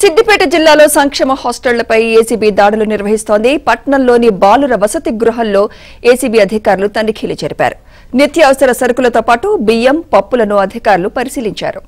సిద్దిపేట జిల్లాలో సంక్షేమ హాస్టళ్లపై ఏసీబీ దాడులు నిర్వహిస్తోంది. పట్నంలోని బాలుర వసతి గృహాల్లో ఏసీబీ అధికారులు తనిఖీలు జరిపారు. నిత్యావసర సరుకులతో పాటు బియ్యం, పప్పులను అధికారులు పరిశీలించారు.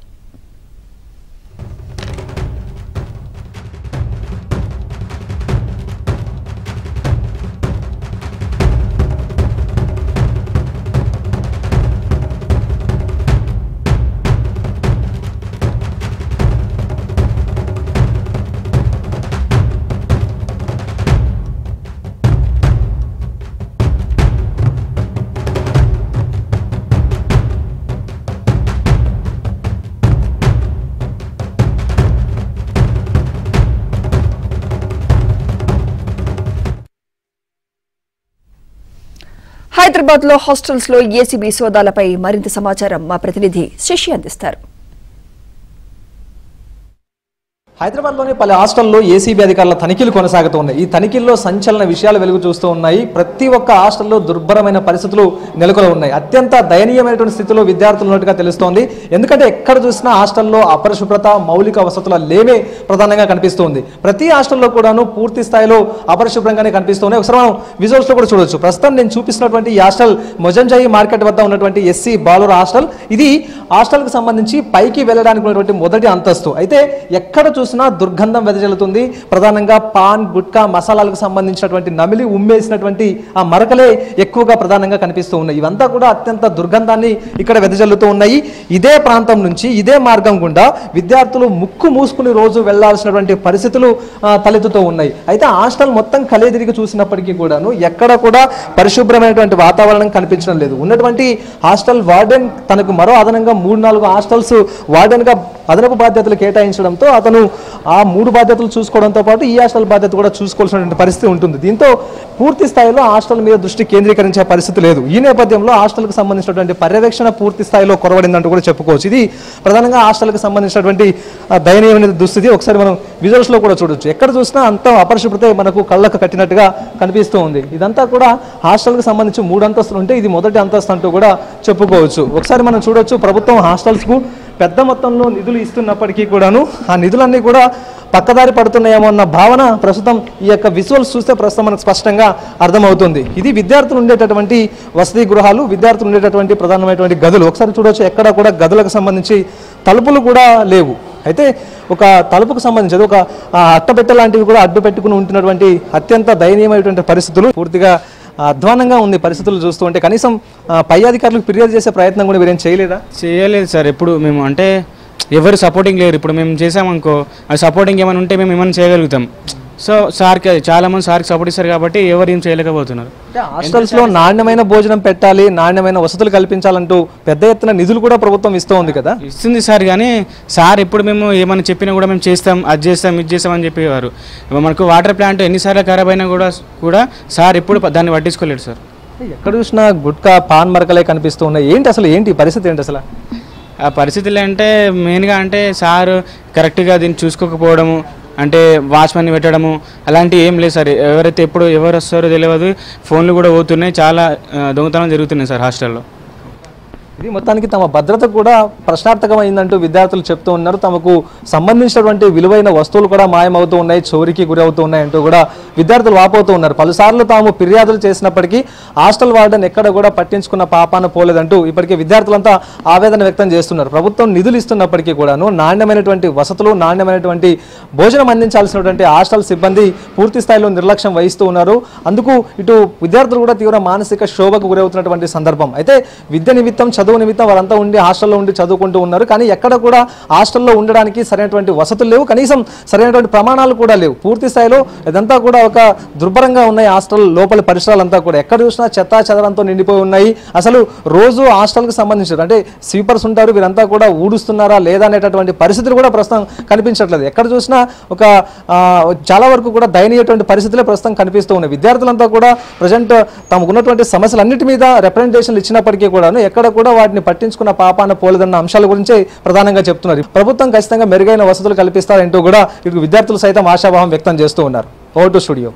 హైదరాబాద్ లో హాస్టల్స్ లో ఏసీబీ సోదాలపై మరింత సమాచారం మా ప్రతినిధి శశి అందిస్తారు. హైదరాబాద్లోని పలు హాస్టల్లో ఏసీబీ అధికారుల తనిఖీలు కొనసాగుతూ ఉన్నాయి. ఈ తనిఖీల్లో సంచలన విషయాలు వెలుగు చూస్తూ ఉన్నాయి. ప్రతి ఒక్క హాస్టల్లో దుర్భరమైన పరిస్థితులు నెలకొని ఉన్నాయి. అత్యంత దయనీయమైనటువంటి స్థితిలో విద్యార్థులు ఉన్నట్టుగా తెలుస్తోంది. ఎందుకంటే ఎక్కడ చూసినా హాస్టల్లో అపరిశుభ్రత, మౌలిక వసతుల లేమే ప్రధానంగా కనిపిస్తుంది. ప్రతి హాస్టల్లో కూడాను పూర్తి స్థాయిలో అపరిశుభ్రంగానే కనిపిస్తున్నాయి. ఒకసారి మనం విజువల్స్ లో కూడా చూడొచ్చు. ప్రస్తుతం నేను చూపిస్తున్నటువంటి ఈ హాస్టల్ మొజంజాయి మార్కెట్ వద్ద ఉన్నటువంటి ఎస్సీ బాలుర హాస్టల్. ఇది హాస్టల్ కు సంబంధించి పైకి వెళ్ళడానికి ఉన్నటువంటి మొదటి అంతస్తు. అయితే ఎక్కడ దుర్గంధం వెదజల్లుతుంది. ప్రధానంగా పాన్, గుట్కా, మసాలాలకు సంబంధించినటువంటి నమిలి ఉమ్మేసినటువంటి ఆ మరకలే ఎక్కువగా ప్రధానంగా కనిపిస్తూ ఉన్నాయి. ఇవంతా కూడా అత్యంత దుర్గంధాన్ని ఇక్కడ వెదజల్లుతూ ఉన్నాయి. ఇదే ప్రాంతం నుంచి ఇదే మార్గం గుండా విద్యార్థులు ముక్కు మూసుకుని రోజు వెళ్లాల్సినటువంటి పరిస్థితులు తలెత్తుతూ ఉన్నాయి. అయితే హాస్టల్ మొత్తం కలేదిరిగి చూసినప్పటికీ కూడాను ఎక్కడ కూడా పరిశుభ్రమైనటువంటి వాతావరణం కనిపించడం లేదు. ఉన్నటువంటి హాస్టల్ వార్డెన్ తనకు మరో అదనంగా 3-4 హాస్టల్స్ వార్డెన్ గా అదనపు బాధ్యతలు కేటాయించడంతో అతను ఆ 3 బాధ్యతలు చూసుకోవడంతో పాటు ఈ హాస్టల్ బాధ్యత కూడా చూసుకోవాల్సినటువంటి పరిస్థితి ఉంటుంది. దీంతో పూర్తి స్థాయిలో హాస్టల్ మీద దృష్టి కేంద్రీకరించే పరిస్థితి లేదు. ఈ నేపథ్యంలో హాస్టల్కి సంబంధించినటువంటి పర్యవేక్షణ పూర్తి స్థాయిలో కొరవడిందంటూ కూడా చెప్పుకోవచ్చు. ఇది ప్రధానంగా హాస్టల్కి సంబంధించినటువంటి దయనీయమైన దుస్థితి. ఒకసారి మనం విజువల్స్ లో కూడా చూడొచ్చు. ఎక్కడ చూసినా అంత అపరిశుభ్రత మనకు కళ్ళకు కట్టినట్టుగా కనిపిస్తూ ఉంది. ఇదంతా కూడా హాస్టల్కి సంబంధించి 3 అంతస్తులు ఉంటే ఇది మొదటి అంతస్తు అంటూ కూడా చెప్పుకోవచ్చు. ఒకసారి మనం చూడొచ్చు. ప్రభుత్వం హాస్టల్స్ కు పెద్ద మొత్తంలో నిధులు ఇస్తున్నప్పటికీ కూడాను ఆ నిధులన్నీ కూడా పక్కదారి పడుతున్నాయేమో అన్న భావన ప్రస్తుతం ఈ యొక్క విజువల్స్ చూస్తే ప్రస్తుతం మనకు స్పష్టంగా అర్థమవుతుంది. ఇది విద్యార్థులు ఉండేటటువంటి వసతి గృహాలు, విద్యార్థులు ఉండేటటువంటి ప్రధానమైనటువంటి గదులు. ఒకసారి చూడవచ్చు. ఎక్కడ కూడా గదులకు సంబంధించి తలుపులు కూడా లేవు. అయితే ఒక తలుపుకు సంబంధించి ఒక అట్టపెట్ట లాంటివి కూడా అడ్డు పెట్టుకుని ఉంటున్నటువంటి అత్యంత దయనీయమైనటువంటి పరిస్థితులు. పూర్తిగా అధ్వానంగా ఉంది పరిస్థితులు చూస్తూ ఉంటే. కనీసం పై అధికారులకు ఫిర్యాదు చేసే ప్రయత్నం కూడా మీరేం చేయలేదు సార్. ఎప్పుడు మేము అంటే ఎవరు సపోర్టింగ్ లేరు. ఇప్పుడు మేము చేసామనుకో ఆ సపోర్టింగ్ ఏమైనా ఉంటే మేము ఏమైనా చేయగలుగుతాం. సో సార్కి చాలా మంది సార్కి సపోర్ట్ ఇస్తారు కాబట్టి ఎవరు ఏం చేయలేకపోతున్నారు. హాస్టల్స్ లో నాణ్యమైన భోజనం పెట్టాలి, నాణ్యమైన వసతులు కల్పించాలంటూ పెద్ద ఎత్తున నిధులు కూడా ప్రభుత్వం ఇస్తూ ఉంది కదా. ఇస్తుంది సార్. కానీ సార్ ఎప్పుడు మేము ఏమైనా చెప్పినా కూడా మేము చేస్తాం, అది చేస్తాం, ఇది చేస్తాం అని చెప్పేవారు. మనకు వాటర్ ప్లాంట్ ఎన్నిసార్లు ఖరాబ్ అయినా కూడా సార్ ఎప్పుడు దాన్ని పట్టించుకోలేడు సార్. ఎక్కడ చూసినా గుట్కా, పాన్ మరకలే కనిపిస్తూ ఉన్నాయి. ఏంటి పరిస్థితి ఏంటి అసలు? ఆ పరిస్థితులు అంటే మెయిన్గా అంటే సార్ కరెక్ట్గా దీన్ని చూసుకోకపోవడము, అంటే వాచ్మెన్ పెట్టడము అలాంటివి ఏం లేదు సార్. ఎవరైతే ఎవరు వస్తారో తెలియదు. ఫోన్లు కూడా పోతున్నాయి. చాలా దొంగతనం జరుగుతున్నాయి సార్ హాస్టల్లో. ఇది మొత్తానికి తమ భద్రత కూడా ప్రశ్నార్థకమైందంటూ విద్యార్థులు చెప్తూ ఉన్నారు. తమకు సంబంధించినటువంటి విలువైన వస్తువులు కూడా మాయమవుతూ ఉన్నాయి, చోరీకి గురి అవుతూ ఉన్నాయంటూ కూడా విద్యార్థులు వాపోతూ ఉన్నారు. పలుసార్లు తాము ఫిర్యాదులు చేసినప్పటికీ హాస్టల్ వార్డెన్ ఎక్కడ కూడా పట్టించుకున్న పాపాన పోలేదంటూ ఇప్పటికే విద్యార్థులంతా ఆవేదన వ్యక్తం చేస్తున్నారు. ప్రభుత్వం నిధులు ఇస్తున్నప్పటికీ కూడాను నాణ్యమైనటువంటి వసతులు, నాణ్యమైనటువంటి భోజనం అందించాల్సినటువంటి హాస్టల్ సిబ్బంది పూర్తి స్థాయిలో నిర్లక్ష్యం వహిస్తూ ఉన్నారు. అందుకు ఇటు విద్యార్థులు కూడా తీవ్ర మానసిక శోభకు గురవుతున్నటువంటి సందర్భం. అయితే విద్య నిమిత్తం, చదువు నిమిత్తం వారంతా ఉండి హాస్టల్లో ఉండి చదువుకుంటూ ఉన్నారు. కానీ ఎక్కడ కూడా హాస్టల్లో ఉండడానికి సరైనటువంటి వసతులు లేవు, కనీసం సరైనటువంటి ప్రమాణాలు కూడా లేవు. పూర్తి స్థాయిలో ఇదంతా కూడా ఒక దుర్భరంగా ఉన్నాయి. హాస్టల్ లోపలి పరిసరాలంతా కూడా ఎక్కడ చూసినా చెత్తా చెదరంతో నిండిపోయి ఉన్నాయి. అసలు రోజు హాస్టల్కి సంబంధించిన అంటే స్వీపర్స్ ఉంటారు, వీరంతా కూడా ఊడుస్తున్నారా లేదా అనేటటువంటి పరిస్థితులు కూడా ప్రస్తుతం కనిపించట్లేదు. ఎక్కడ చూసినా ఒక చాలా వరకు కూడా దయనీయటువంటి పరిస్థితులే ప్రస్తుతం కనిపిస్తూ ఉన్నాయి. విద్యార్థులంతా కూడా ప్రజెంట్ తమకు ఉన్నటువంటి సమస్యలన్నిటి మీద రిప్రజెంటేషన్లు ఇచ్చినప్పటికీ కూడాను ఎక్కడ కూడా వాటిని పట్టించుకున్న పాపాన పోలేదన్న అంశాల గురించే ప్రధానంగా చెప్తున్నారు. ప్రభుత్వం ఖచ్చితంగా మెరుగైన వసతులు కల్పిస్తారంటూ కూడా ఇటు విద్యార్థులు సైతం ఆశాభావం వ్యక్తం చేస్తూ ఉన్నారు. Over to studio.